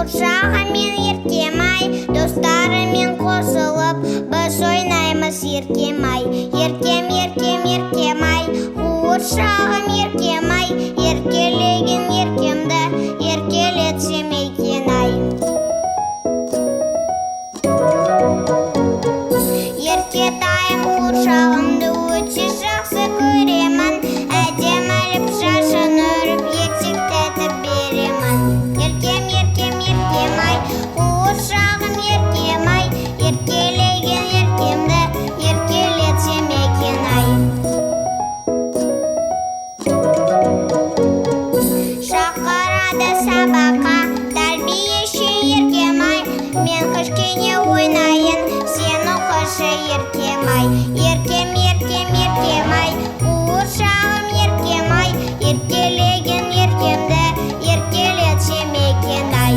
Қуыршағымен еркем-ай, достарымен қосылып, біз ойнаймыз еркем-ай. Еркем, еркем, еркем-ай, қуыршағым еркем-ай, еркелеген еркемді еркелетсем екен-ай. Еркетайым қуыршағымды өте жақсы көремін, әдемі іліп шашын өріп етектетіп беремін. Еркем, еркем, еркем-ай, қуыршағым еркем-ай, еркелеген еркемді еркелетсем екен-ай. Шақырады сабаққа тәрбиеші еркем-ай, мен кішкене ойнайын, сен оқышы еркем-ай. Еркем, еркем, еркем-ай, қуыршағым еркем-ай, еркелеген еркемді еркелетсем екен-ай.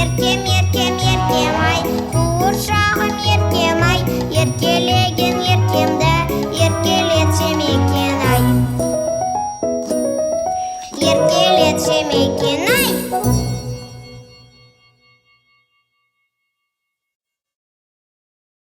Еркем, еркем, еркем-ай, қуыршағым еркем-ай, еркелеген еркемді еркелетсем екен-ай. Еркелетсем екен-ай.